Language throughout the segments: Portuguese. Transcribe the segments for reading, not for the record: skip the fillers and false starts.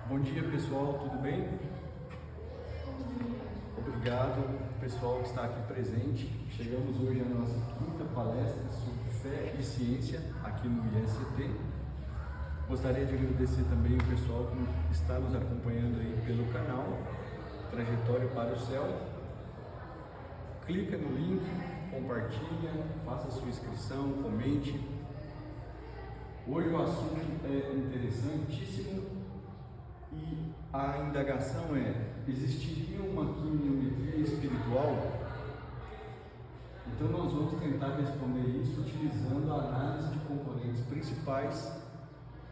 Bom dia, pessoal, tudo bem? Obrigado, pessoal que está aqui presente. Chegamos hoje à nossa quinta palestra sobre fé e ciência aqui no ISCT. Gostaria de agradecer também o pessoal que está nos acompanhando aí pelo canal Trajetória para o Céu. Clica no link, compartilha, faça sua inscrição, comente. Hoje o assunto é interessantíssimo. E a indagação é: existiria uma quimiometria espiritual? Então nós vamos tentar responder isso utilizando a análise de componentes principais,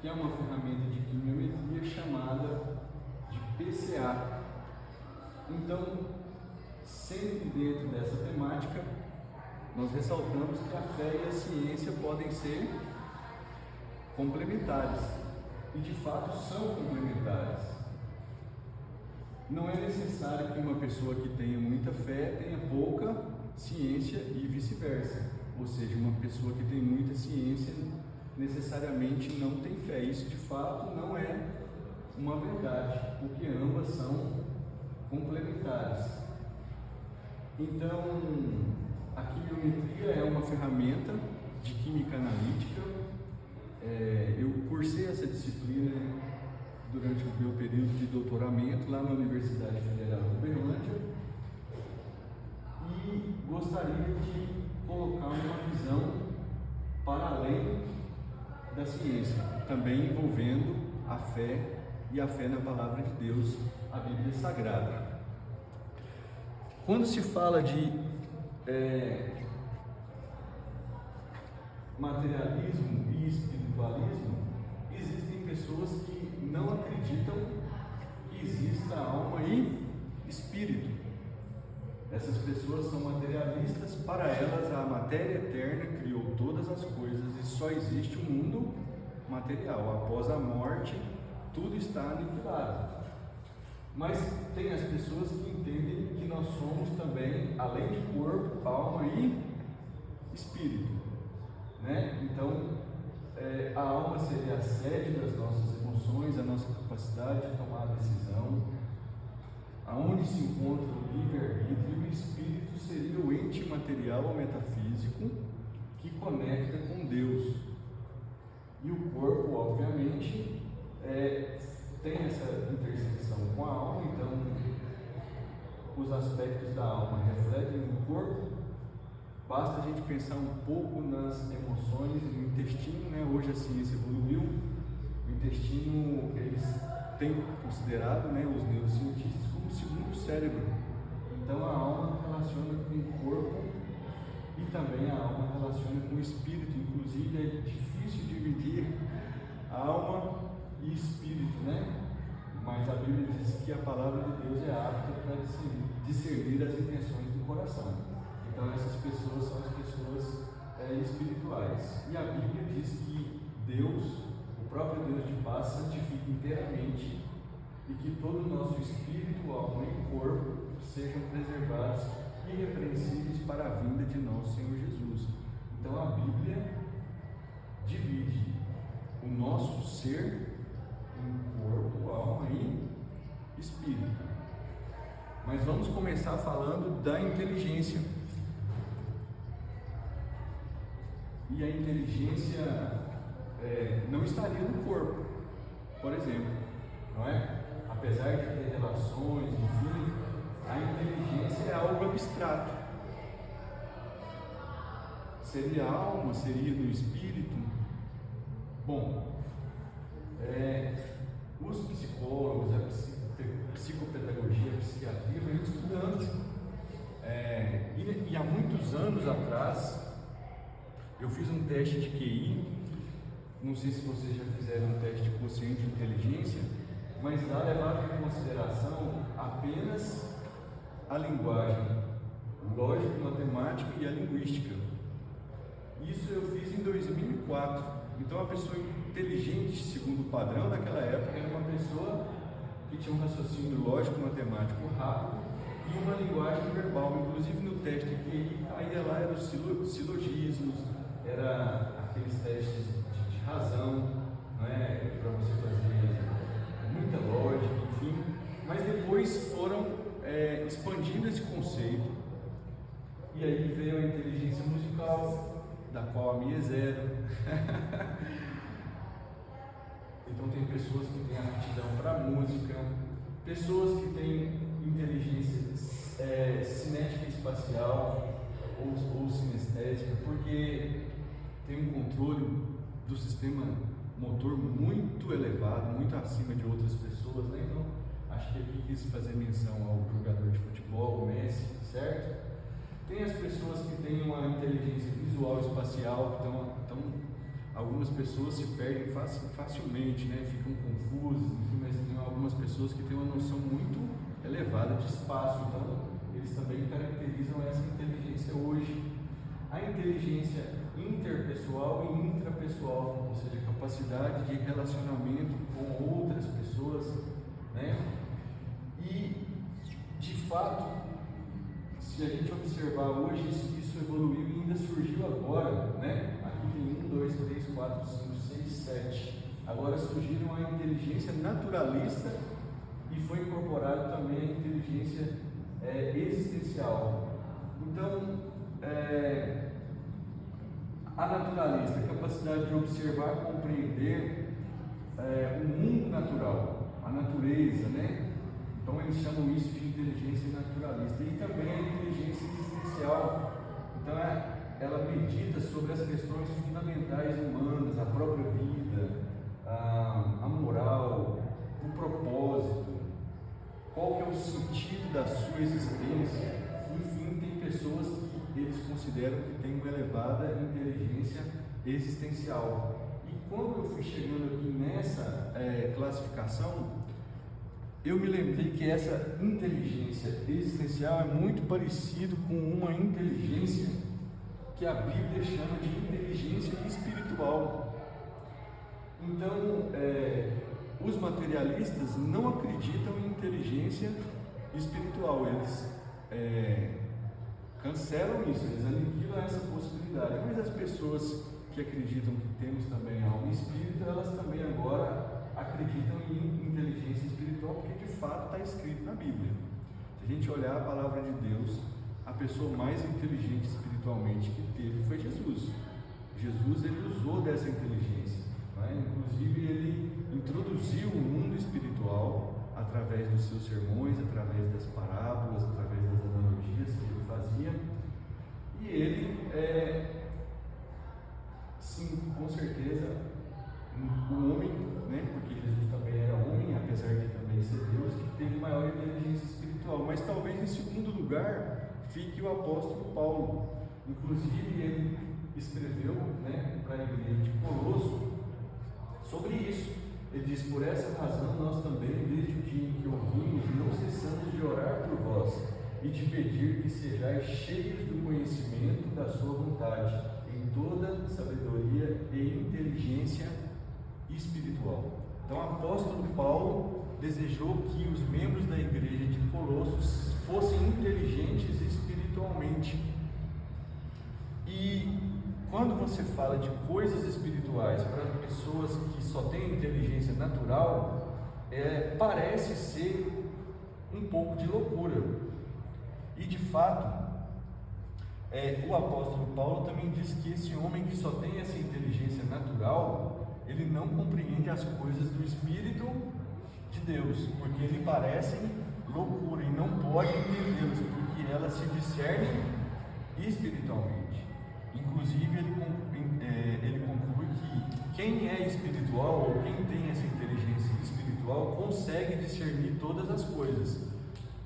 que é uma ferramenta de quimiometria chamada de PCA. Então, sempre dentro dessa temática, nós ressaltamos que a fé e a ciência podem ser complementares. E de fato são complementares. Não é necessário que uma pessoa que tenha muita fé tenha pouca ciência e vice-versa. Ou seja, uma pessoa que tem muita ciência necessariamente não tem fé. Isso de fato não é uma verdade, porque ambas são complementares. Então, a quimiometria é uma ferramenta de química analítica. Eu cursei essa disciplina durante o meu período de doutoramento lá na Universidade Federal de Uberlândia e gostaria de colocar uma visão para além da ciência, também envolvendo a fé e a fé na Palavra de Deus, a Bíblia Sagrada. Quando se fala de materialismo e espiritualismo, existem pessoas que não acreditam que exista alma e espírito. Essas pessoas são materialistas. Para elas a matéria eterna criou todas as coisas e só existe um mundo material. Após a morte, tudo está aniquilado. Mas tem as pessoas que entendem que nós somos também, além de corpo, alma e espírito. Então, a alma seria a sede das nossas emoções, a nossa capacidade de tomar decisão, aonde se encontra o livre-arbítrio, e o espírito seria o ente material ou metafísico que conecta com Deus. E o corpo, obviamente, tem essa intersecção com a alma, então os aspectos da alma refletem no corpo. Basta a gente pensar um pouco nas emoções e no intestino, Hoje a ciência evoluiu. O intestino, eles têm considerado, os neurocientistas, como o segundo cérebro. Então a alma relaciona com o corpo e também a alma relaciona com o espírito. Inclusive é difícil dividir alma e espírito, Mas a Bíblia diz que a palavra de Deus é apta para discernir as intenções do coração. Então essas pessoas são as pessoas espirituais. E a Bíblia diz que Deus, o próprio Deus de paz, santifica inteiramente e que todo o nosso espírito, alma e corpo sejam preservados irrepreensíveis para a vinda de nosso Senhor Jesus. Então a Bíblia divide o nosso ser em corpo, alma e espírito. Mas vamos começar falando da inteligência. E a inteligência não estaria no corpo, por exemplo, não é? Apesar de ter relações, enfim, a inteligência é algo abstrato. Seria a alma, seria no espírito? Bom, os psicólogos, a psicopedagogia, a psiquiatria vem estudando. E há muitos anos atrás, eu fiz um teste de QI. Não sei se vocês já fizeram um teste de quociente de inteligência, mas lá levava em consideração apenas a linguagem, lógica, matemática e a linguística. Isso eu fiz em 2004. Então a pessoa inteligente, segundo o padrão daquela época, era uma pessoa que tinha um raciocínio lógico, matemático rápido e uma linguagem verbal. Inclusive no teste de QI, aí lá eram os silogismos, era aqueles testes de razão, para você fazer muita lógica. expandindo esse conceito, e aí veio a inteligência musical, da qual a minha é zero. Então tem pessoas que têm aptidão para música, pessoas que têm inteligência cinética espacial ou sinestésica, porque tem um controle do sistema motor muito elevado, muito acima de outras pessoas, né? Então acho que aqui quis fazer menção ao jogador de futebol, o Messi, certo? Tem as pessoas que têm uma inteligência visual espacial, então algumas pessoas se perdem facilmente, né? Ficam confusas, enfim, mas tem algumas pessoas que têm uma noção muito elevada de espaço, então eles também caracterizam essa inteligência hoje. A inteligência interpessoal e intrapessoal, ou seja, a capacidade de relacionamento com outras pessoas, né? E, de fato, se a gente observar hoje, isso evoluiu e ainda surgiu agora, né? Aqui tem 1, 2, 3, 4, 5, 6, 7. Agora surgiram a inteligência naturalista e foi incorporado também a inteligência existencial. Então, a naturalista, a capacidade de observar, compreender o mundo natural, a natureza, né? Então eles chamam isso de inteligência naturalista. E também a inteligência existencial. Então ela medita sobre as questões fundamentais humanas, a própria vida, a moral, o propósito, qual que é o sentido da sua existência. Enfim, tem pessoas que eles consideram que têm uma elevada inteligência existencial. E quando eu fui chegando aqui nessa classificação, eu me lembrei que essa inteligência existencial é muito parecido com uma inteligência que a Bíblia chama de inteligência espiritual. Então, os materialistas não acreditam em inteligência espiritual, eles cancelam isso, eles aniquilam essa possibilidade. Mas as pessoas que acreditam que temos também alma e espírito, elas também agora acreditam em inteligência espiritual, porque de fato está escrito na Bíblia. Se a gente olhar a palavra de Deus, a pessoa mais inteligente espiritualmente que teve foi Jesus. Jesus, ele usou dessa inteligência, né? Inclusive ele introduziu o mundo espiritual através dos seus sermões, através das parábolas, através das analogias que ele fazia. E ele, sim, com certeza, o homem, né, porque Jesus também era homem, apesar de também ser Deus, que teve maior inteligência espiritual. Mas talvez em segundo lugar fique o apóstolo Paulo. Inclusive ele escreveu, né, para a igreja de Colosso sobre isso. Ele diz: por essa razão nós também, desde o dia em que ouvimos, não cessamos de orar por vós e de pedir que sejais cheios do conhecimento da sua vontade, em toda sabedoria e inteligência espiritual. Então, o apóstolo Paulo desejou que os membros da igreja de Colossos fossem inteligentes espiritualmente. E quando você fala de coisas espirituais para pessoas que só têm inteligência natural, parece ser um pouco de loucura. E de fato, o apóstolo Paulo também diz que esse homem que só tem essa inteligência natural, ele não compreende as coisas do Espírito de Deus, porque lhe parecem loucura e não pode entendê-las, porque elas se discernem espiritualmente. Inclusive ele conclui que quem é espiritual, ou quem tem essa inteligência espiritual, consegue discernir todas as coisas,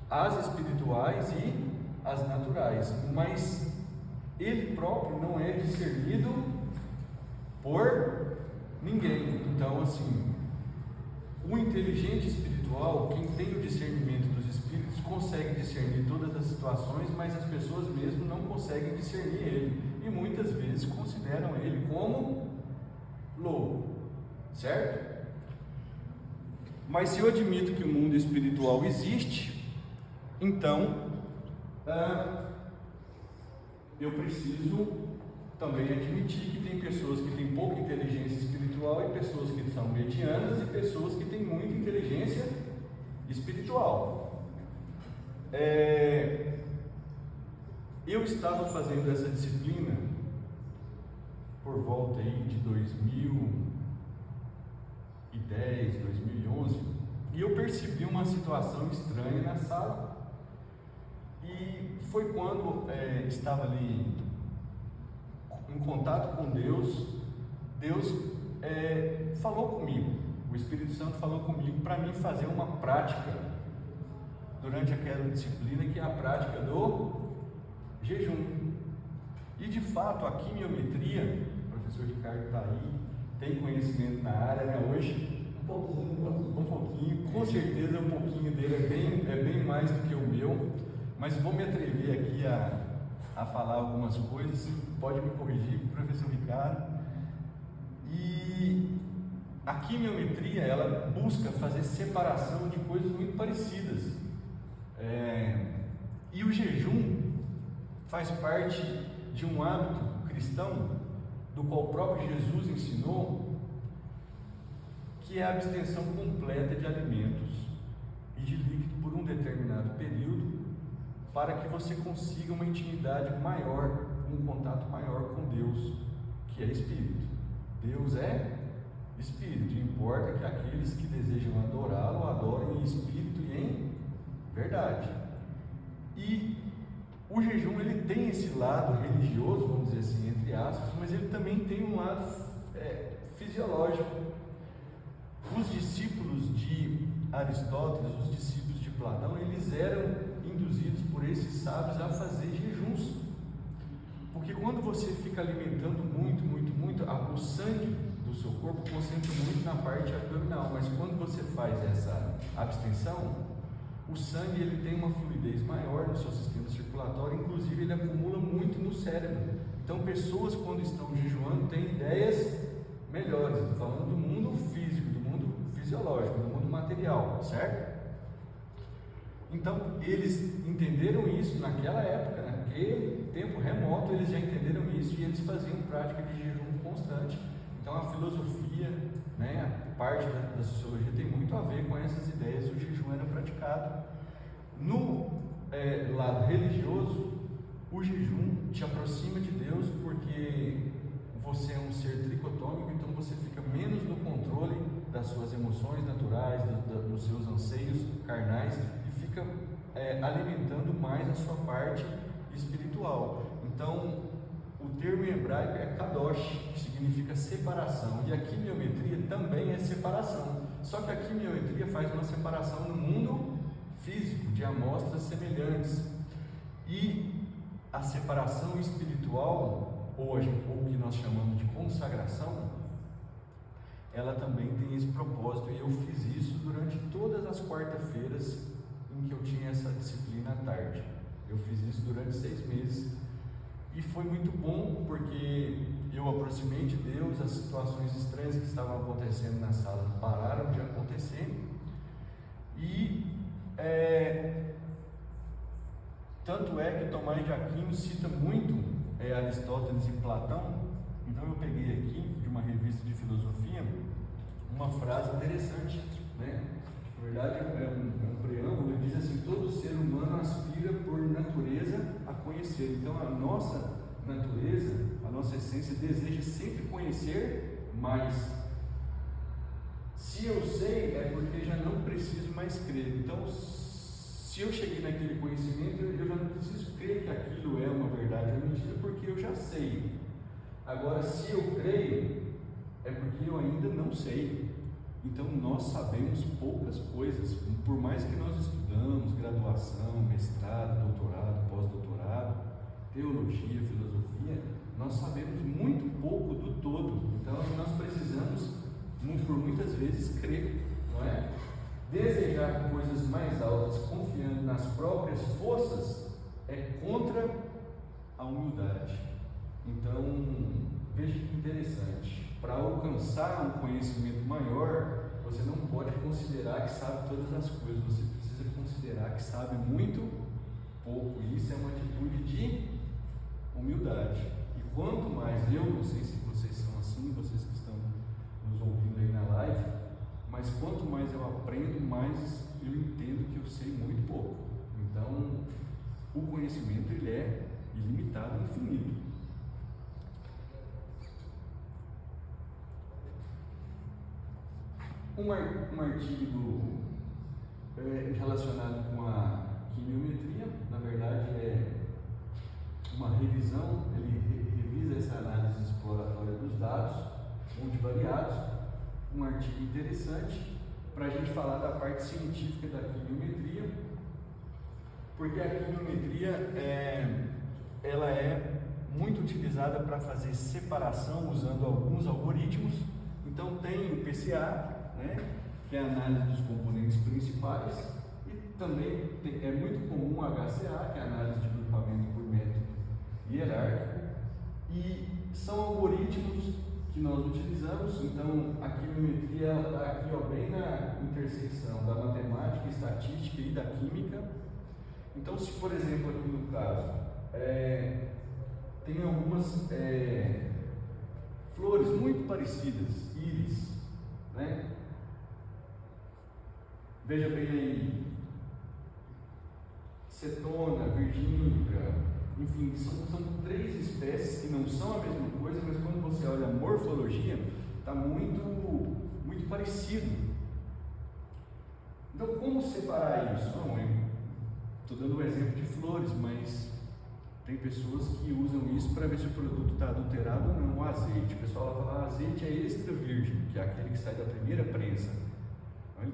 as espirituais e as naturais, mas ele próprio não é discernido por ninguém. Então, assim, o inteligente espiritual, quem tem o discernimento dos espíritos, consegue discernir todas as situações, mas as pessoas mesmo não conseguem discernir ele, e muitas vezes consideram ele como louco, certo? Mas se eu admito que o mundo espiritual existe, então eu preciso também admitir que tem pessoas que têm pouca inteligência espiritual e pessoas que são medianas e pessoas que têm muita inteligência espiritual. eu estava fazendo essa disciplina por volta aí de 2010, 2011, e eu percebi uma situação estranha na sala. E foi quando estava ali em contato com Deus, Deus falou comigo, o Espírito Santo falou comigo para mim fazer uma prática durante aquela disciplina, que é a prática do jejum. E de fato a quimiometria, o professor Ricardo está aí, tem conhecimento na área, né? Hoje um pouquinho, com certeza um pouquinho dele é bem mais do que o meu, mas vou me atrever aqui a falar algumas coisas, pode me corrigir, professor Ricardo. E a quimiometria, ela busca fazer separação de coisas muito parecidas, e o jejum faz parte de um hábito cristão, do qual o próprio Jesus ensinou, que é a abstenção completa de alimentos e de líquido por um determinado período, para que você consiga uma intimidade maior, um contato maior com Deus, que é Espírito. Deus é Espírito, importa que aqueles que desejam adorá-lo, adorem em Espírito e em verdade. E o jejum, ele tem esse lado religioso, vamos dizer assim, entre aspas, mas ele também tem um lado fisiológico. Os discípulos de Aristóteles, os discípulos de Platão, eles eram induzidos por esses sábios a fazer jejuns, porque quando você fica alimentando muito, o sangue do seu corpo concentra muito na parte abdominal, mas quando você faz essa abstenção, o sangue ele tem uma fluidez maior no seu sistema circulatório, inclusive ele acumula muito no cérebro. Então pessoas, quando estão jejuando, têm ideias melhores. Estou falando do mundo físico, do mundo fisiológico, do mundo material, certo? Então eles entenderam isso naquela época, naquele tempo remoto, eles já entenderam isso e eles faziam prática de jejum constante. Então a filosofia, a parte da sociologia tem muito a ver com essas ideias. O jejum era praticado. No lado religioso, o jejum te aproxima de Deus, porque você é um ser tricotômico, então você fica menos no controle das suas emoções naturais, dos seus anseios carnais, e fica alimentando mais a sua parte espiritual. Então o termo em hebraico é kadosh, que significa separação, e a quimiometria também é separação, só que a quimiometria faz uma separação no mundo físico, de amostras semelhantes, e a separação espiritual, hoje, ou o que nós chamamos de consagração, ela também tem esse propósito, e eu fiz isso durante todas as quarta-feiras em que eu tinha essa disciplina à tarde. Eu fiz isso durante 6 meses, e foi muito bom, porque eu aproximei de Deus, as situações estranhas que estavam acontecendo na sala pararam de acontecer, e tanto é que Tomás de Aquino cita muito Aristóteles e Platão. Então eu peguei aqui de uma revista de filosofia uma frase interessante, Na verdade é um preâmbulo, ele diz assim: todo ser humano aspira por natureza a conhecer. Então a nossa natureza, a nossa essência deseja sempre conhecer mais. Se eu sei, é porque já não preciso mais crer. Então, se eu cheguei naquele conhecimento, eu já não preciso crer que aquilo é uma verdade ou mentira, porque eu já sei. Agora, se eu creio, é porque eu ainda não sei. Então, nós sabemos poucas coisas, por mais que nós estudamos graduação, mestrado, doutorado, pós-doutorado, teologia, filosofia, nós sabemos muito pouco do todo. Então, nós precisamos, por muitas vezes, crer, não é? Desejar coisas mais altas, confiando nas próprias forças, é contra a humildade. Então, veja que interessante. Para alcançar um conhecimento maior, você não pode considerar que sabe todas as coisas, você precisa considerar que sabe muito pouco, e isso é uma atitude de humildade. E quanto mais, eu não sei se vocês são assim, vocês que estão nos ouvindo aí na live, mas quanto mais eu aprendo, mais eu entendo que eu sei muito pouco. Então, o conhecimento ele é ilimitado e infinito. Um artigo relacionado com a quimiometria, na verdade é uma revisão, ele revisa essa análise exploratória dos dados multivariados, um artigo interessante para a gente falar da parte científica da quimiometria, porque a quimiometria ela é muito utilizada para fazer separação usando alguns algoritmos. Então tem o PCA, que é a análise dos componentes principais, e também é muito comum o HCA, que é a análise de agrupamento por método hierárquico, e são algoritmos que nós utilizamos. Então a quimiometria está aqui bem na intersecção da matemática, estatística e da química. Então, se por exemplo aqui no caso tem algumas flores muito parecidas, íris, veja bem aí, cetona, virgínica, enfim, são três espécies que não são a mesma coisa, mas quando você olha a morfologia, está muito parecido. Então, como separar isso? Estou dando um exemplo de flores, mas tem pessoas que usam isso para ver se o produto está adulterado ou não. O azeite, o pessoal vai falar, azeite é extra virgem, que é aquele que sai da primeira prensa.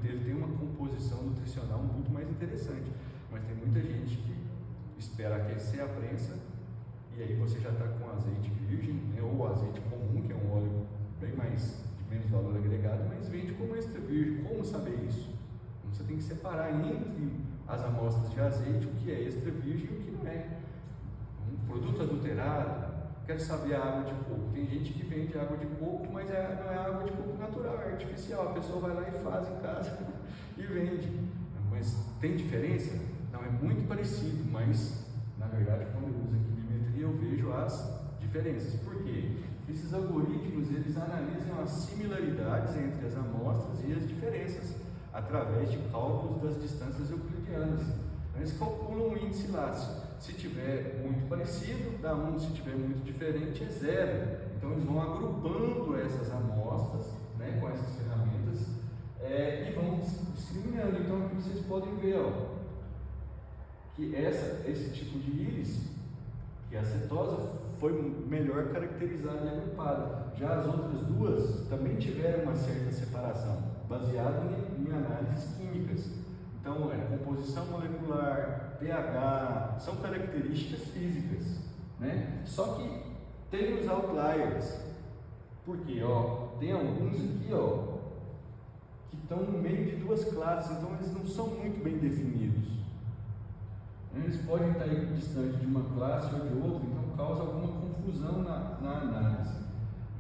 Ele tem uma composição nutricional muito mais interessante, mas tem muita gente que espera aquecer a prensa e aí você já está com azeite virgem, ou azeite comum, que é um óleo bem mais de menos valor agregado, mas vende como extra virgem. Como saber isso? Você tem que separar entre as amostras de azeite o que é extra virgem e o que não é. Um produto adulterado, quero saber a água de coco. Tem gente que vende água de coco, mas não é água de coco natural, é artificial. A pessoa vai lá e faz em casa e vende. Mas tem diferença? Não, é muito parecido, mas na verdade quando eu uso a quimiometria eu vejo as diferenças. Por quê? Esses algoritmos eles analisam as similaridades entre as amostras e as diferenças através de cálculos das distâncias euclidianas. Então, eles calculam o índice lá. Se tiver muito parecido, dá 1, se tiver muito diferente, é 0. Então eles vão agrupando essas amostras, com essas ferramentas, e vão discriminando. Então aqui vocês podem ver que esse tipo de íris, que é a cetosa, foi melhor caracterizada e agrupada. Já as outras duas também tiveram uma certa separação, baseada em análises químicas. Então, composição molecular, pH, são características físicas, Só que tem os outliers, porque tem alguns aqui, que estão no meio de duas classes, então eles não são muito bem definidos. Eles podem estar distantes de uma classe ou de outra, então causa alguma confusão na análise.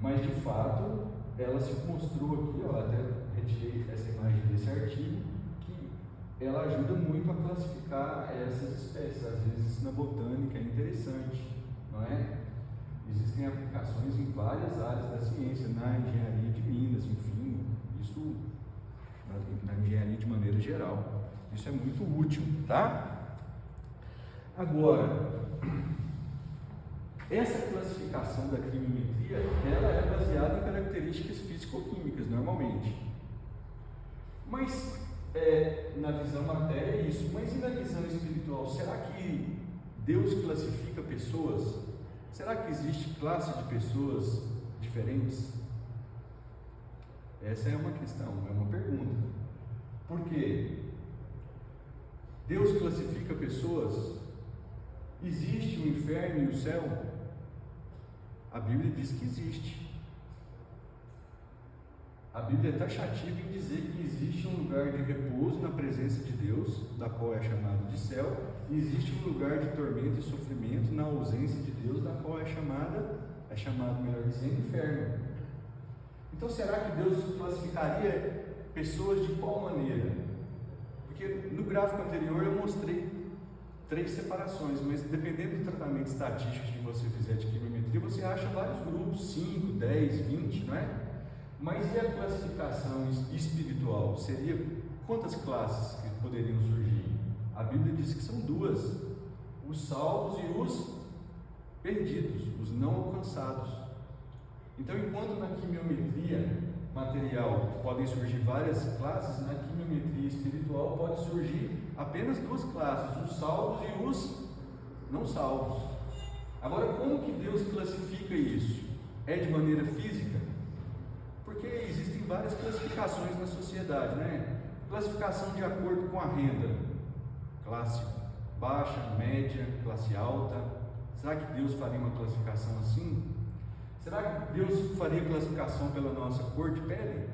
Mas de fato, ela se mostrou aqui, até retirei essa imagem desse artigo, ela ajuda muito a classificar essas espécies. Às vezes na botânica é interessante, não é? Existem aplicações em várias áreas da ciência, na engenharia de minas, enfim, isso na engenharia de maneira geral. Isso é muito útil, tá? Agora, essa classificação da quimiometria, ela é baseada em características físico-químicas, normalmente. Mas na visão matéria é isso, mas e na visão espiritual? Será que Deus classifica pessoas? Será que existe classe de pessoas diferentes? Essa é uma questão, é uma pergunta. Por quê? Deus classifica pessoas? Existe o inferno e o céu? A Bíblia diz que existe. A Bíblia é taxativa em dizer que existe um lugar de repouso na presença de Deus, da qual é chamado de céu, e existe um lugar de tormento e sofrimento na ausência de Deus, da qual é chamado, melhor dizendo, inferno. Então, será que Deus classificaria pessoas de qual maneira? Porque no gráfico anterior eu mostrei 3 separações, mas dependendo do tratamento estatístico que você fizer de quimiometria, você acha vários grupos, 5, 10, 20, não é? Mas e a classificação espiritual? Seria quantas classes que poderiam surgir? A Bíblia diz que são duas: os salvos e os perdidos, os não alcançados. Então, enquanto na quimiometria material podem surgir várias classes, na quimiometria espiritual pode surgir apenas duas classes: os salvos e os não salvos. Agora, como que Deus classifica isso? É de maneira física? Porque existem várias classificações na sociedade, né? Classificação de acordo com a renda: classe baixa, média, classe alta. Será que Deus faria uma classificação assim? Será que Deus faria classificação pela nossa cor de pele?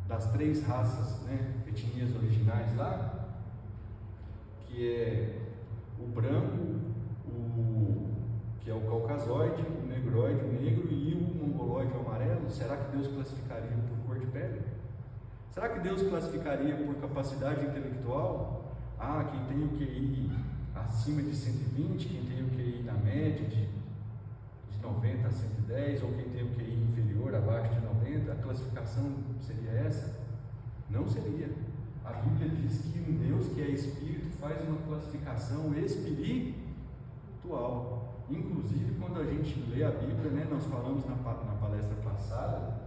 Das 3 raças, né, etnias originais lá, que é o branco, que é o caucasoide, o negroide, o negro, e o mongoloide, o amarelo. Será que Deus classificaria por cor de pele? Será que Deus classificaria por capacidade intelectual? Quem tem o QI acima de 120, quem tem o QI na média de 90 a 110, ou quem tem o QI inferior, abaixo de 90, a classificação seria essa? Não seria. A Bíblia diz que um Deus que é Espírito faz uma classificação espiritual. Inclusive, quando a gente lê a Bíblia, né, nós falamos na palestra passada,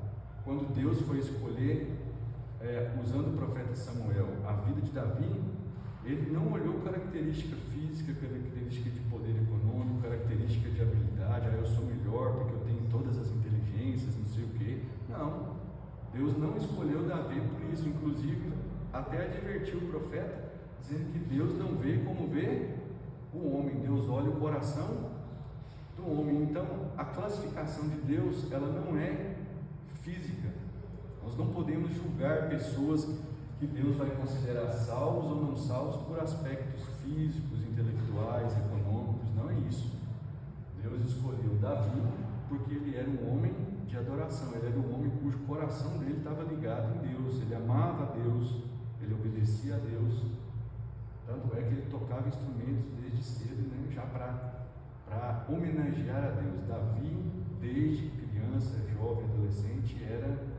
quando Deus foi escolher, usando o profeta Samuel, a vida de Davi, ele não olhou característica física, característica de poder econômico, característica de habilidade: eu sou melhor porque eu tenho todas as inteligências, não sei o quê. Não, Deus não escolheu Davi por isso. Inclusive, até advertiu o profeta, dizendo que Deus não vê como vê o homem, Deus olha o coração do homem. Então, a classificação de Deus, ela não é física. Nós não podemos julgar pessoas que Deus vai considerar salvos ou não salvos por aspectos físicos, intelectuais, econômicos. Não é isso. Deus escolheu Davi porque ele era um homem de adoração, ele era um homem cujo coração dele estava ligado em Deus, ele amava a Deus, ele obedecia a Deus. Tanto é que ele tocava instrumentos desde cedo, né, já para homenagear a Deus. Davi, desde criança, jovem, adolescente, era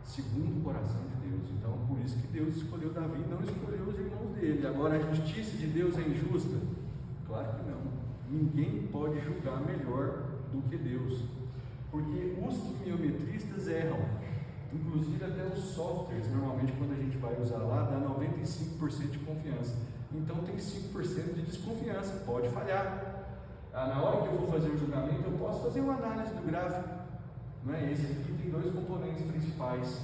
segundo o coração de Deus. Então, por isso que Deus escolheu Davi e não escolheu os irmãos dele. Agora, a justiça de Deus é injusta? Claro que não. Ninguém pode julgar melhor do que Deus, porque os quimiometristas erram. Inclusive, até os softwares, normalmente, quando a gente vai usar lá, dá 95% de confiança. Então, tem 5% de desconfiança, pode falhar. Na hora que eu vou fazer o julgamento, eu posso fazer uma análise do gráfico. Não é? Esse aqui tem 2 componentes principais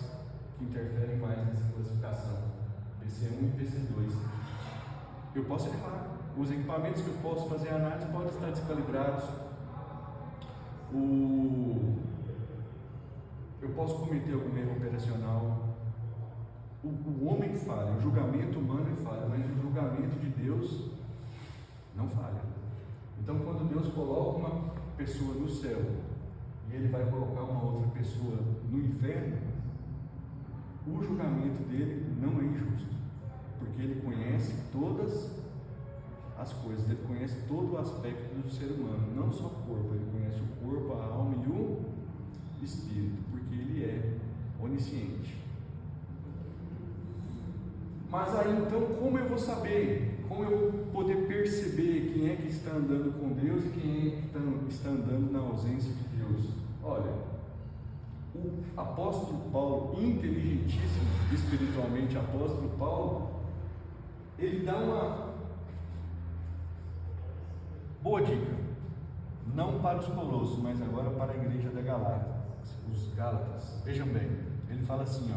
que interferem mais nessa classificação: PC1 e PC2. Eu posso errar. Os equipamentos que eu posso fazer a análise podem estar descalibrados. Eu posso cometer algum erro operacional. O homem falha, o julgamento humano é falha, mas o julgamento de Deus não falha. Então, quando Deus coloca uma pessoa no céu e Ele vai colocar uma outra pessoa no inferno, o julgamento dele não é injusto, porque Ele conhece todas as coisas, Ele conhece todo o aspecto do ser humano, não só o corpo. Ele conhece o corpo, a alma e o espírito, porque Ele é onisciente. Mas aí, então, como eu vou saber? Como eu vou poder perceber quem é que está andando com Deus e quem é que está andando na ausência de Deus? Olha, o apóstolo Paulo, inteligentíssimo espiritualmente, apóstolo Paulo, ele dá uma boa dica, não para os colossos, mas agora para a igreja da Galácia, os Gálatas. Vejam bem, ele fala assim: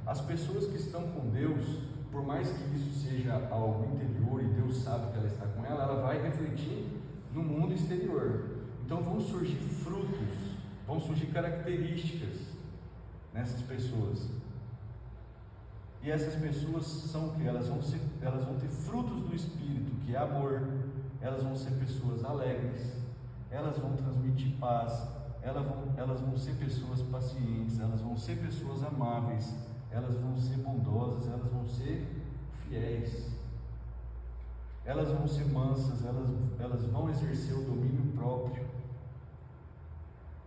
as pessoas que estão com Deus, por mais que isso seja algo interior e Deus sabe que ela está com ela, ela vai refletir no mundo exterior. Então vão surgir frutos, vão surgir características nessas pessoas. E essas pessoas são o que? Elas vão ter frutos do Espírito, que é amor. Elas vão ser pessoas alegres, elas vão transmitir paz, elas vão ser pessoas pacientes, elas vão ser pessoas amáveis, elas vão ser bondosas, elas vão ser fiéis, elas vão ser mansas, elas vão exercer o domínio próprio.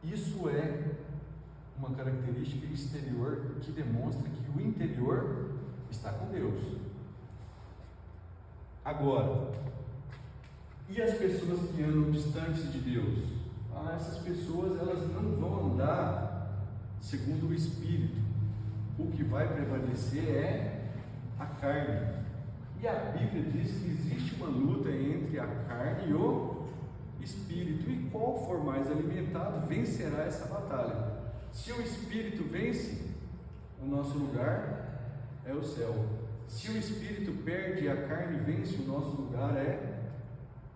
Isso é uma característica exterior que demonstra que o interior está com Deus. Agora, e as pessoas que andam distantes de Deus? Essas pessoas, elas não vão andar segundo o Espírito. O que vai prevalecer é a carne. E a Bíblia diz que existe uma luta entre a carne e o Espírito. E qual for mais alimentado vencerá essa batalha. Se o Espírito vence, o nosso lugar é o céu. Se o Espírito perde e a carne vence, o nosso lugar é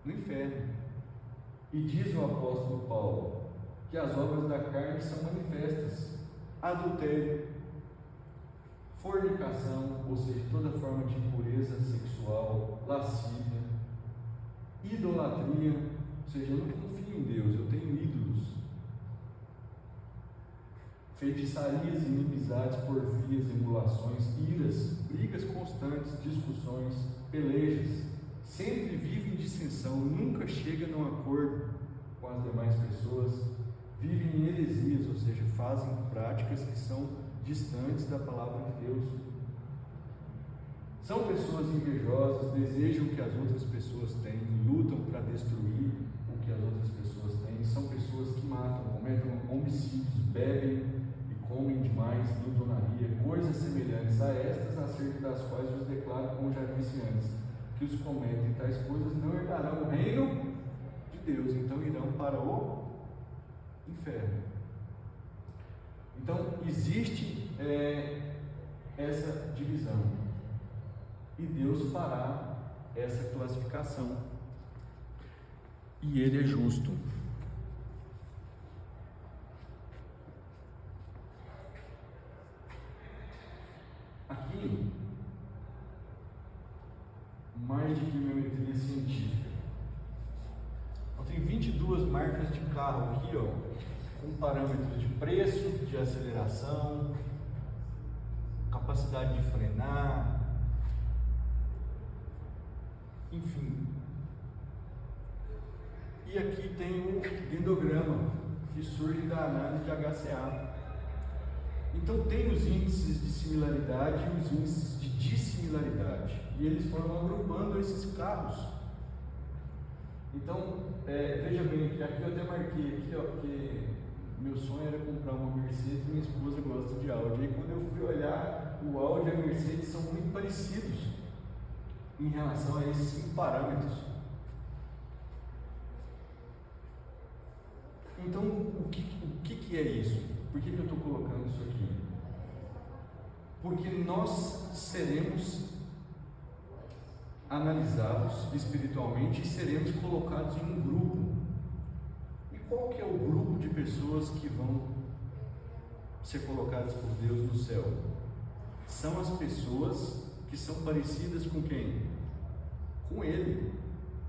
no inferno. E diz o apóstolo Paulo que as obras da carne são manifestas: adultério, fornicação, ou seja, toda forma de impureza sexual, lascívia, idolatria, ou seja, eu não confio em Deus, eu tenho ídolos, feitiçarias, inimizades, porfias, emulações, iras, brigas constantes, discussões, pelejas, sempre vivem em dissensão, nunca chegam a um acordo com as demais pessoas, vivem em heresias, ou seja, fazem práticas que são distantes da palavra de Deus. São pessoas invejosas, desejam o que as outras pessoas têm, lutam para destruir o que as outras pessoas têm. São pessoas que matam, cometem homicídios, bebem e comem demais, glutonaria, coisas semelhantes a estas, acerca das quais vos declaro, como já disse antes, que os cometem tais coisas não herdarão o reino de Deus, então irão para o inferno. Então existe essa divisão e Deus fará essa classificação e Ele é justo. Aqui, mais de quiliometria científica. Então, tem 22 marcas de carro aqui, ó, com parâmetros de preço, de aceleração, capacidade de frenar, enfim. E aqui tem um dendrograma que surge da análise de HCA. Então tem os índices de similaridade e os índices de dissimilaridade, e eles foram agrupando esses carros. Então, veja bem, aqui eu até marquei aqui, ó, porque meu sonho era comprar uma Mercedes e minha esposa gosta de Audi. E quando eu fui olhar, o Audi e a Mercedes são muito parecidos em relação a esses 5 parâmetros. Então, o que é isso? Por que eu estou colocando isso aqui? Porque nós seremos analisados espiritualmente e seremos colocados em um grupo. E qual que é o grupo de pessoas que vão ser colocadas por Deus no céu? São as pessoas que são parecidas com quem? Com Ele,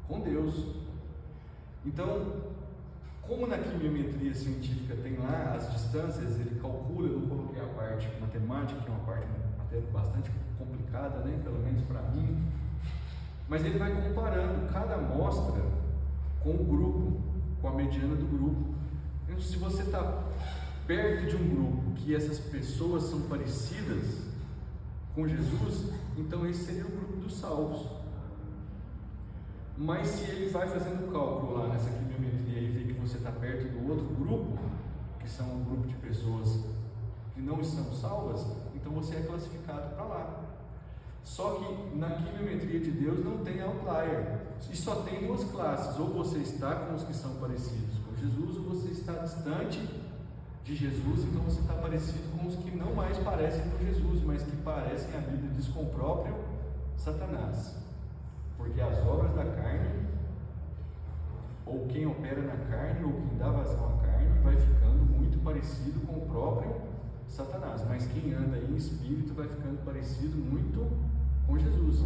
com Deus. Então, como na quiliometria científica tem lá as distâncias, ele calcula, eu não coloquei a parte matemática, que é uma parte até bastante complicada, né? Pelo menos para mim, mas ele vai comparando cada amostra com o grupo, com a mediana do grupo. Então, se você está perto de um grupo que essas pessoas são parecidas com Jesus, então esse seria o grupo dos salvos. Mas se ele vai fazendo cálculo lá nessa quiliometria e vê que você está perto do outro grupo, que são um grupo de pessoas que não estão salvas, então você é classificado para lá. Só que na quiliometria de Deus não tem outlier, e só tem 2 classes: ou você está com os que são parecidos com Jesus, ou você está distante de Jesus, então você está parecido com os que não mais parecem com Jesus, mas que parecem, a Bíblia diz, com o próprio Satanás. Porque as obras da carne, ou quem opera na carne, ou quem dá vazão à carne, vai ficando muito parecido com o próprio Satanás. Mas quem anda em espírito vai ficando parecido muito com Jesus.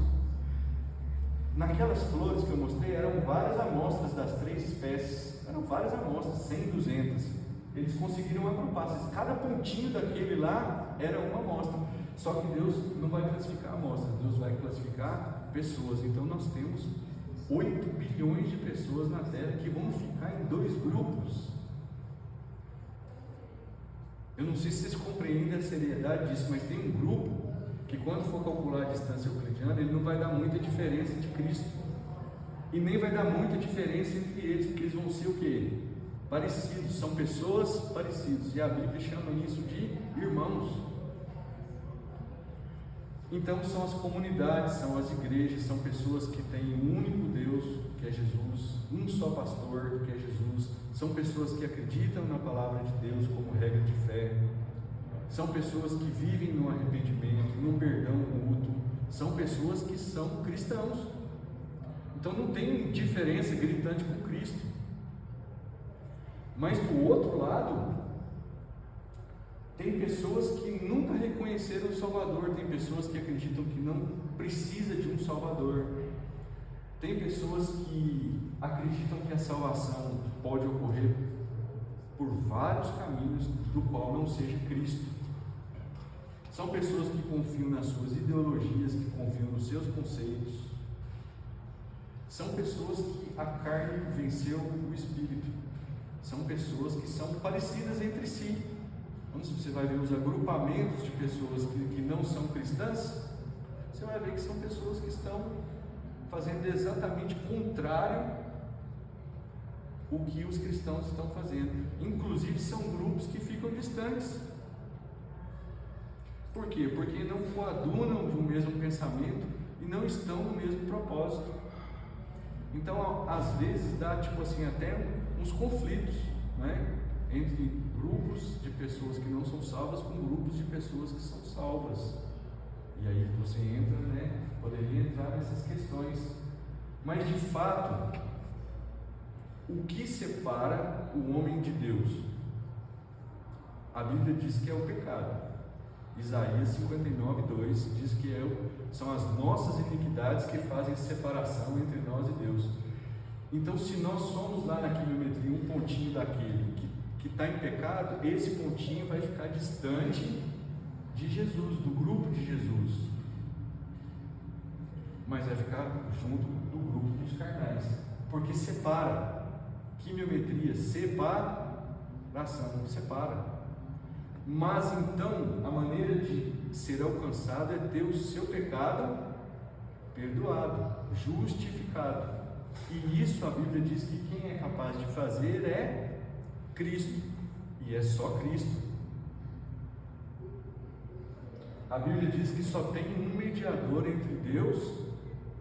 Naquelas flores que eu mostrei, eram várias amostras das 3 espécies. Eram várias amostras, 100, 200. Eles conseguiram agrupar. Cada pontinho daquele lá era uma amostra. Só que Deus não vai classificar amostras, Deus vai classificar pessoas. Então nós temos 8 bilhões de pessoas na Terra que vão ficar em 2 grupos. Eu não sei se vocês compreendem a seriedade disso, mas tem um grupo que quando for calcular a distância euclidiana, ele não vai dar muita diferença de Cristo. E nem vai dar muita diferença entre eles, porque eles vão ser o quê? Parecidos, são pessoas parecidas. E a Bíblia chama isso de irmãos. Então são as comunidades, são as igrejas, são pessoas que têm um único Deus, que é Jesus, um só pastor, que é Jesus. São pessoas que acreditam na palavra de Deus como regra de fé. São pessoas que vivem no arrependimento, no perdão mútuo. São pessoas que são cristãos. Então não tem diferença gritante com Cristo. Mas do outro lado, tem pessoas que nunca reconheceram o Salvador, tem pessoas que acreditam que não precisa de um Salvador, tem pessoas que acreditam que a salvação pode ocorrer por vários caminhos, do qual não seja Cristo. São pessoas que confiam nas suas ideologias, que confiam nos seus conceitos. São pessoas que a carne venceu o Espírito. São pessoas que são parecidas entre si. Quando você vai ver os agrupamentos de pessoas que não são cristãs, você vai ver que são pessoas que estão fazendo exatamente contrário o que os cristãos estão fazendo. Inclusive são grupos que ficam distantes. Por quê? Porque não coadunam de um mesmo pensamento e não estão no mesmo propósito. Então, às vezes dá até uns conflitos, né? Entre grupos de pessoas que não são salvas com grupos de pessoas que são salvas. E aí você entra, poderia entrar nessas questões. Mas de fato, o que separa o homem de Deus? A Bíblia diz que é o pecado. Isaías 59:2 diz que são as nossas iniquidades que fazem separação entre nós e Deus. Então, se nós somos lá na quilometria um pontinho daquele que está em pecado, esse pontinho vai ficar distante de Jesus, do grupo de Jesus, mas vai ficar junto do grupo dos carnais, porque separa. Quimiometria, separação, separa. Mas então, a maneira de ser alcançado é ter o seu pecado perdoado, justificado. E isso a Bíblia diz que quem é capaz de fazer é Cristo, e é só Cristo. A Bíblia diz que só tem um mediador entre Deus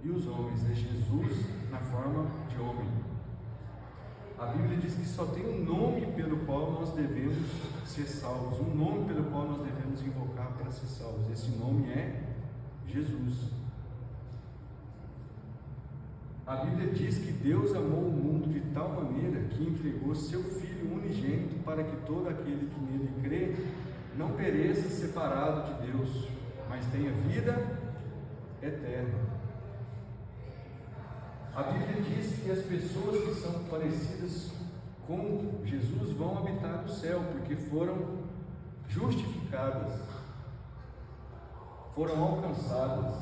e os homens, é Jesus na forma de homem. A Bíblia diz que só tem um nome pelo qual nós devemos ser salvos, um nome pelo qual nós devemos invocar para ser salvos. Esse nome é Jesus. A Bíblia diz que Deus amou o mundo de tal maneira que entregou seu Filho unigênito para que todo aquele que nele crê não pereça separado de Deus, mas tenha vida eterna. A Bíblia diz que as pessoas que são parecidas com Jesus vão habitar no céu, porque foram justificadas, foram alcançadas,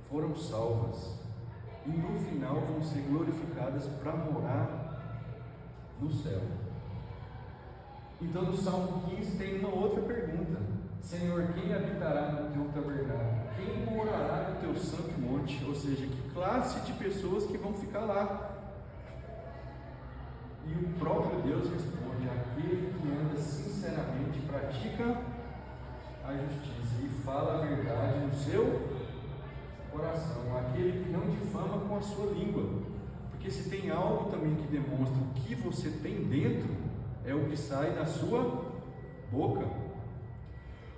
foram salvas, e no final vão ser glorificadas para morar no céu. Então no Salmo 15 tem uma outra pergunta: Senhor, quem habitará no teu tabernáculo? Quem morará no teu santo monte? Ou seja, que classe de pessoas que vão ficar lá? E o próprio Deus responde: aquele que anda sinceramente, pratica a justiça e fala a verdade no seu coração, aquele que não difama com a sua língua. Porque se tem algo também que demonstra o que você tem dentro, é o que sai da sua boca.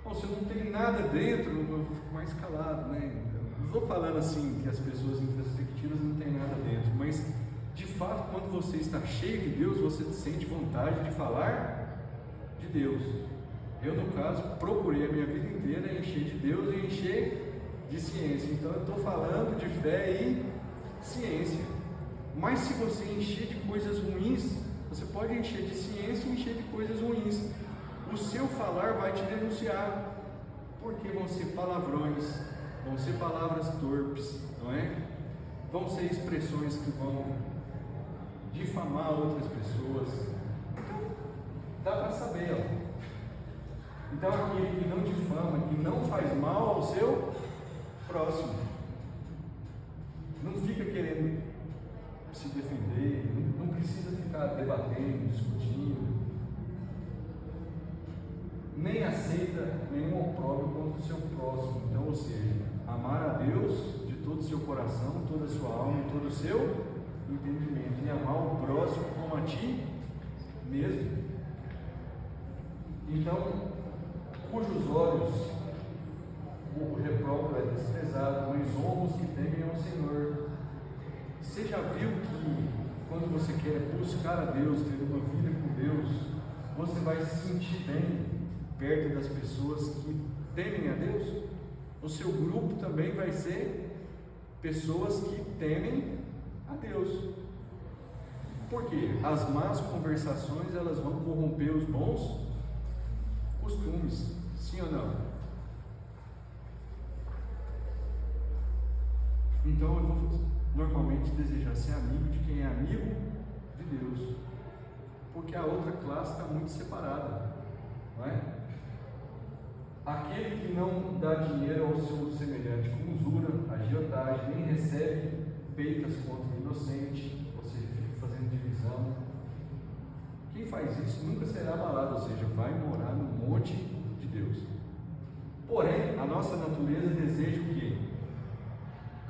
Bom, se eu não tenho nada dentro, eu fico mais calado, né? Não estou falando assim que as pessoas introspectivas não têm nada dentro, mas de fato, quando você está cheio de Deus, você sente vontade de falar de Deus. Eu, no caso, procurei a minha vida inteira encher de Deus e encher de ciência. Então eu estou falando de fé e ciência. Mas se você encher de coisas ruins, você pode encher de ciência e encher de coisas ruins. O seu falar vai te denunciar, porque vão ser palavrões, vão ser palavras torpes, não é? Vão ser expressões que vão difamar outras pessoas. Então, dá para saber, Então, aquele que não difama, que não faz mal ao seu próximo, não fica querendo se defender, não precisa ficar debatendo, discutindo, nem aceita nenhum opróbrio contra o seu próximo. Então, ou seja, amar a Deus de todo o seu coração, toda a sua alma e todo o seu entendimento, e amar o próximo como a ti mesmo. Então, cujos olhos o repróbrio é desprezado, mas honra os que temem ao Senhor. Você já viu que quando você quer buscar a Deus, ter uma vida com Deus, você vai se sentir bem perto das pessoas que temem a Deus? O seu grupo também vai ser pessoas que temem a Deus. Por quê? As más conversações, elas vão corromper os bons costumes, sim ou não? Então eu vou normalmente desejar ser amigo de quem é amigo de Deus, porque a outra classe está muito separada, não é? Aquele que não dá dinheiro ao seu semelhante com usura, agiotagem, nem recebe peitas contra o inocente, ou seja, fica fazendo divisão. Quem faz isso nunca será abalado, ou seja, vai morar no monte de Deus. Porém, a nossa natureza deseja o quê?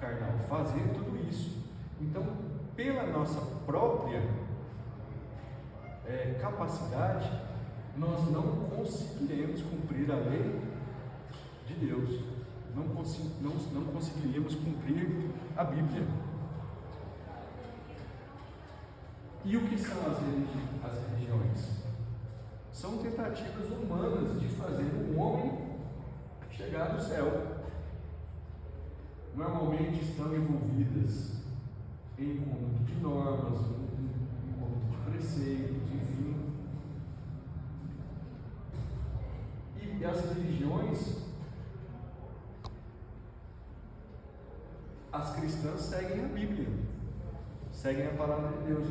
Carnal, fazer tudo isso. Então, pela nossa própria capacidade, nós não conseguiremos cumprir a lei de Deus, não conseguiríamos cumprir a Bíblia. E o que são as religiões? São tentativas humanas de fazer o homem chegar no céu. Normalmente estão envolvidas em conjunto de normas, em conjunto de preceitos, enfim. E as religiões, as cristãs seguem a Bíblia, seguem a palavra de Deus,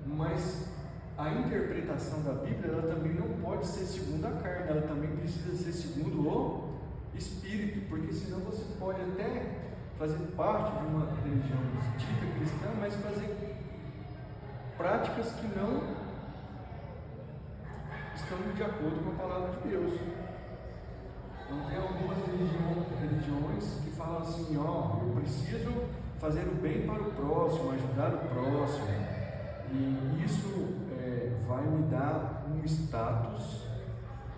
mas a interpretação da Bíblia, ela também não pode ser segundo a carne, ela também precisa ser segundo o Espírito, porque senão você pode até fazer parte de uma religião dita cristã, mas fazer práticas que não estão de acordo com a palavra de Deus. Então tem algumas religiões que falam assim, eu preciso fazer o bem para o próximo, ajudar o próximo, e isso vai me dar um status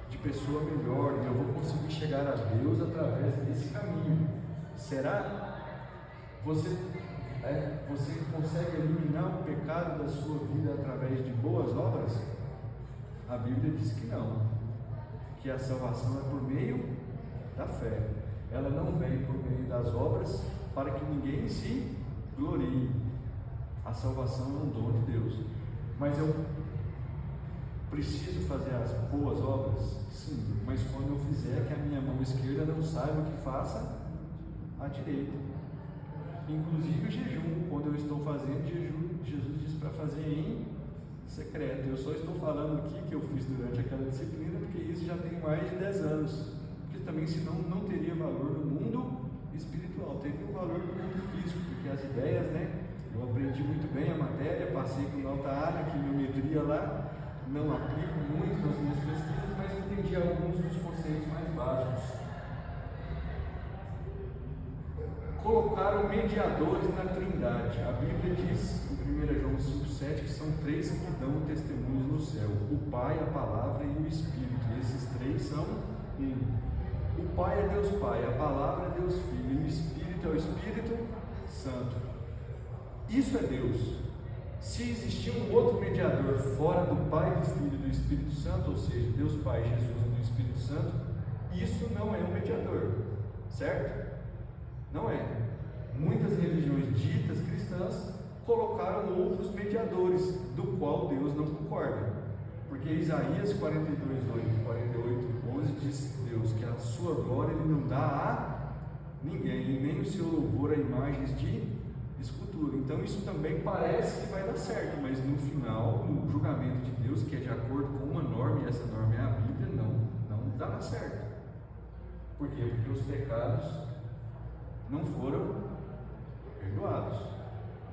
de pessoa melhor, e eu vou conseguir chegar a Deus através desse caminho. Será? Você consegue eliminar o pecado da sua vida através de boas obras? A Bíblia diz que não, que a salvação é por meio da fé. Ela não vem por meio das obras para que ninguém se glorie. A salvação é um dom de Deus. Mas eu preciso fazer as boas obras? Sim, mas quando eu fizer, que a minha mão esquerda não saiba o que faça a direita. Inclusive o jejum, quando eu estou fazendo jejum, Jesus diz para fazer em secreto. Eu só estou falando aqui que eu fiz durante aquela disciplina, porque isso já tem mais de 10 anos. Porque também senão não teria valor no mundo espiritual, teria um valor no mundo físico, porque as ideias, eu aprendi muito bem a matéria, passei com nota A na quimiometria lá, não aplico muito nas minhas pesquisas, mas entendi alguns dos conceitos mais básicos. Colocaram mediadores na Trindade. A Bíblia diz em 1 João 5,7 que são 3 que dão testemunhos no céu: o Pai, a Palavra e o Espírito. E esses 3 são um. O Pai é Deus Pai, a Palavra é Deus Filho, e o Espírito é o Espírito Santo. Isso é Deus. Se existir um outro mediador fora do Pai, do Filho e do Espírito Santo, ou seja, Deus Pai, Jesus e do Espírito Santo, isso não é um mediador, certo? Não é. Muitas religiões ditas cristãs colocaram outros mediadores, do qual Deus não concorda. Porque Isaías 42:8 e 48:11 diz Deus que a sua glória Ele não dá a ninguém, e nem o seu louvor a imagens de escultura. Então isso também parece que vai dar certo, mas no final, no julgamento de Deus, que é de acordo com uma norma, e essa norma é a Bíblia, não dará certo. Por quê? Porque os pecados não foram perdoados.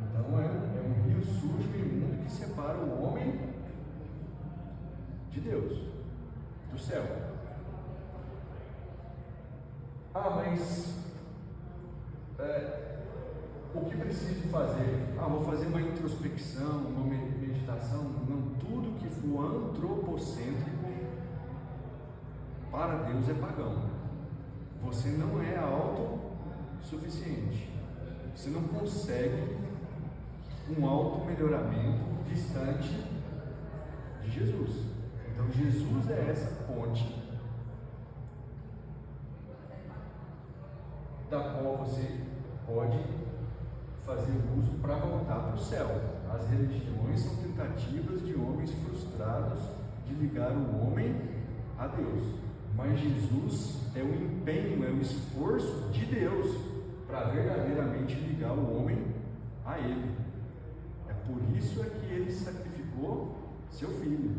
Então é um rio sujo e imundo que separa o homem de Deus, do céu. Mas o que preciso fazer? Vou fazer uma introspecção, uma meditação. Não, tudo que for antropocêntrico para Deus é pagão. Você não é autossuficiente. Você não consegue um auto-melhoramento distante de Jesus. Então Jesus é essa ponte da qual você pode fazer uso para voltar para o céu. As religiões são tentativas de homens frustrados de ligar o homem a Deus, mas Jesus é o empenho, é o esforço de Deus para verdadeiramente ligar o homem a Ele. É por isso que Ele sacrificou seu Filho.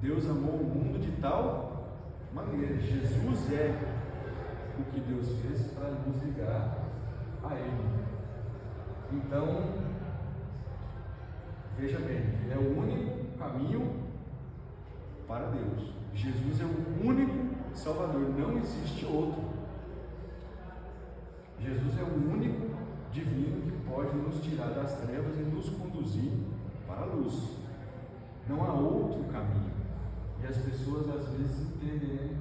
Deus amou o mundo de tal maneira. Jesus é o que Deus fez para nos ligar a Ele. Então, veja bem, Ele é o único caminho para Deus. Jesus é o único Salvador, não existe outro. Jesus é o único divino que pode nos tirar das trevas e nos conduzir para a luz. Não há outro caminho. E as pessoas às vezes entendem,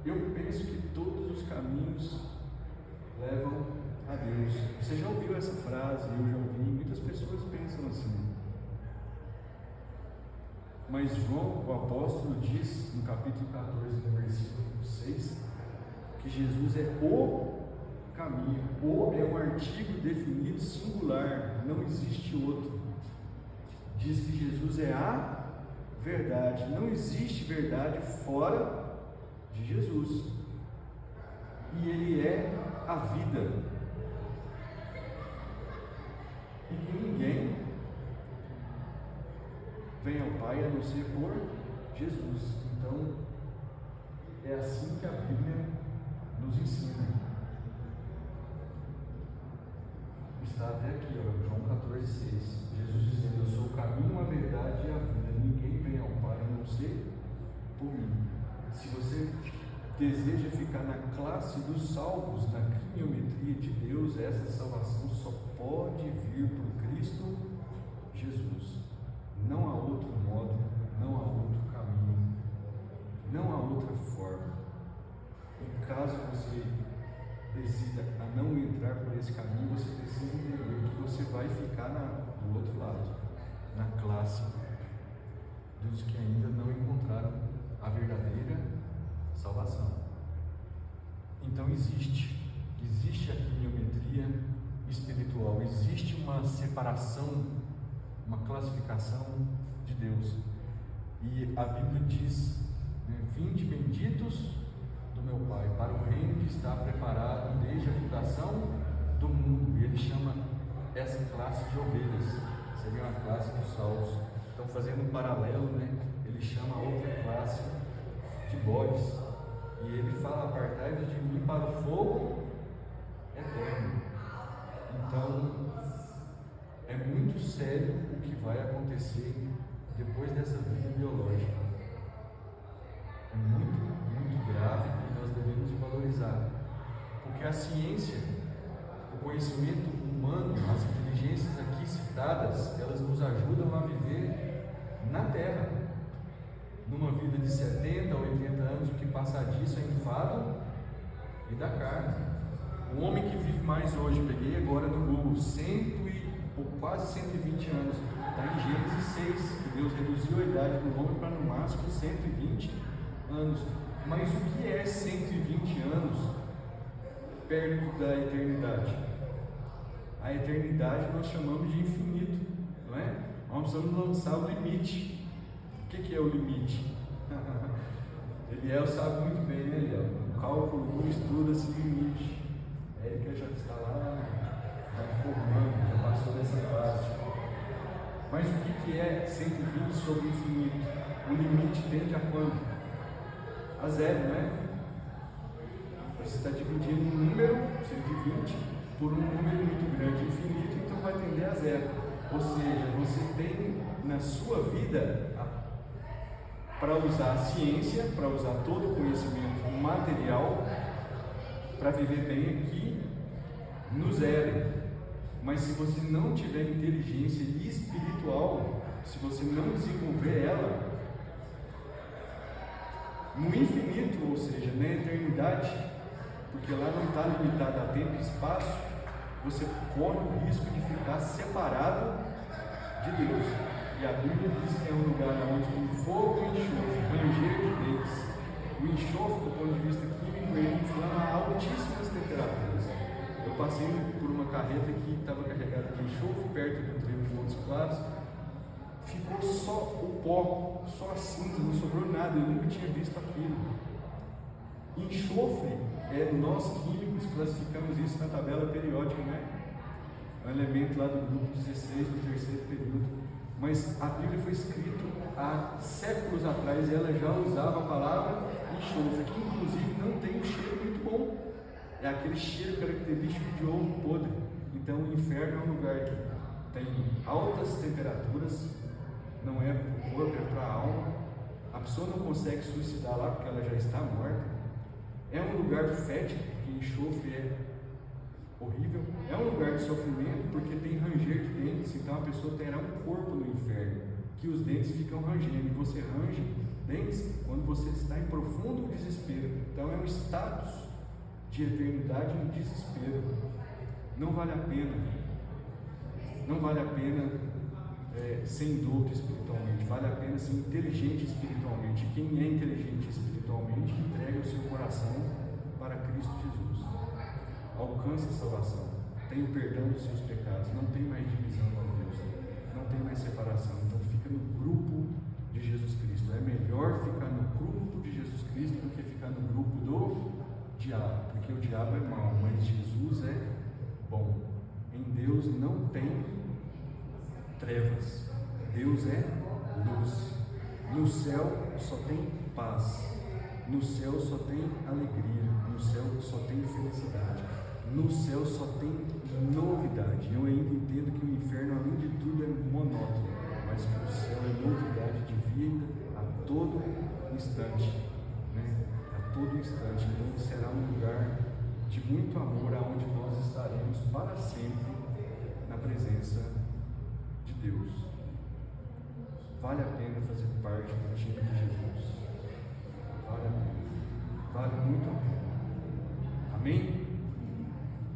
eu penso que todos os caminhos levam a Deus. Você já ouviu essa frase? Eu já ouvi, muitas pessoas pensam assim. Mas João, o apóstolo, diz no capítulo 14, no versículo 6, que Jesus é o caminho. O é um artigo definido singular, não existe outro. Diz que Jesus é a verdade, não existe verdade fora de Jesus. E Ele é a vida. E que ninguém vem ao Pai a não ser por Jesus. Então, é assim que a Bíblia nos ensina. Está até aqui, João 14,6. Jesus dizendo: eu sou o caminho, a verdade e a vida. Ninguém vem ao Pai a não ser por mim. Se você deseja ficar na classe dos salvos, na quimiometria de Deus, essa salvação só pode vir por Cristo Jesus. Não há outro modo, não há outro caminho, não há outra forma. E caso você decida a não entrar por esse caminho, você precisa entender que você vai ficar do outro lado, na classe dos que ainda não encontraram a verdadeira salvação. Então existe a quimiometria espiritual, existe uma separação, uma classificação de Deus. E a Bíblia diz: vinde benditos do meu Pai, para o reino que está preparado desde a fundação do mundo. E Ele chama essa classe de ovelhas, seria uma classe dos salvos. Então, fazendo um paralelo, Ele chama a outra classe de bodes. E Ele fala: apartai-vos de mim para o fogo eterno. Então, é muito sério o que vai acontecer depois dessa vida biológica. É muito, muito grave e nós devemos valorizar. Porque a ciência, o conhecimento humano, as inteligências aqui citadas, elas nos ajudam a viver na Terra. Numa vida de 70 ou 80 anos, o que passar disso é enfado e da carne. O homem que vive mais hoje, peguei agora no Google, quase 120 anos, está em Gênesis 6, que Deus reduziu a idade do homem para no máximo 120 anos. Mas o que é 120 anos perto da eternidade? A eternidade nós chamamos de infinito, não é? Nós precisamos lançar o limite. O que é o limite? Eliel sabe muito bem, né, Eliel? O cálculo 1 estuda-se limite. Érica já está lá, já formando, já passou dessa fase. Mas o que é 120 sobre infinito? O limite tende a quanto? A zero, né? está dividindo um número, 120, por um número muito grande, infinito, então vai tender a zero. Ou seja, você tem na sua vida, para usar a ciência, para usar todo o conhecimento material, para viver bem aqui no zero. Mas se você não tiver inteligência espiritual, se você não desenvolver ela no infinito, ou seja, na eternidade, porque lá não está limitado a tempo e espaço, você corre o risco de ficar separado de Deus. E a Bíblia diz que é um lugar onde tem fogo e enxofre, ranger de dentes. O enxofre, do ponto de vista químico, ele inflama a altíssimas temperaturas. Eu passei por uma carreta que estava carregada de enxofre, perto do trevo de Montes Claros. Ficou só o pó, só a cinza, não sobrou nada. Eu nunca tinha visto aquilo. Enxofre, nós químicos classificamos isso na tabela periódica, né? É um elemento lá do grupo 16, do terceiro período. Mas a Bíblia foi escrita há séculos atrás e ela já usava a palavra enxofre, que inclusive não tem um cheiro muito bom. É aquele cheiro característico de ovo podre. Então o inferno é um lugar que tem altas temperaturas, não é para o corpo, é para a alma. A pessoa não consegue suicidar lá porque ela já está morta. É um lugar fétido, porque enxofre é horrível. É um lugar de sofrimento porque tem ranger de dentes. Então a pessoa terá um corpo no inferno, que os dentes ficam rangendo, e você range dentes quando você está em profundo desespero. Então é um status de eternidade no desespero. Não vale a pena. Não vale a pena ser indulto espiritualmente. Vale a pena ser inteligente espiritualmente. Quem é inteligente espiritualmente entrega o seu coração para Cristo Jesus. Alcance a salvação. Tem o perdão dos seus pecados. Não tem mais divisão com Deus. Não tem mais separação. Então fica no grupo de Jesus Cristo. É melhor ficar no grupo de Jesus Cristo do que ficar no grupo do diabo. Porque o diabo é mau, mas Jesus é bom. Em Deus não tem trevas. Deus é luz. No céu só tem paz. No céu só tem alegria. No céu só tem felicidade. No céu só tem novidade. Eu ainda entendo que o inferno, além de tudo, é monótono, mas que o céu é novidade de vida a todo instante, né? A todo instante. Então será um lugar de muito amor, aonde nós estaremos para sempre na presença de Deus. Vale a pena fazer parte do time de Jesus. Vale a pena. Vale muito a pena. Amém?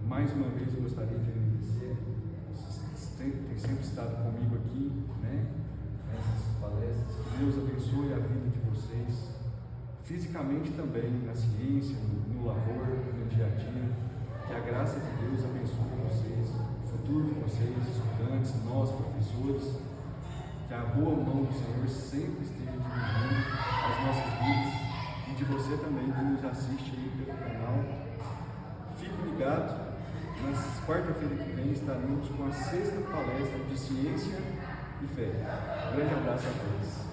Mais uma vez eu gostaria de agradecer. Vocês têm sempre estado comigo aqui, né? Nessas palestras. Que Deus abençoe a vida de vocês, fisicamente também, na ciência, no labor, no dia a dia. Que a graça de Deus abençoe vocês, o futuro de vocês, estudantes, nós, professores. Que a boa mão do Senhor sempre esteja dirigindo as nossas vidas, e de você também que nos assiste aí pelo canal. Fique ligado. Na quarta-feira que vem estaremos com a 6ª palestra de Ciência e Fé. Um grande abraço a todos.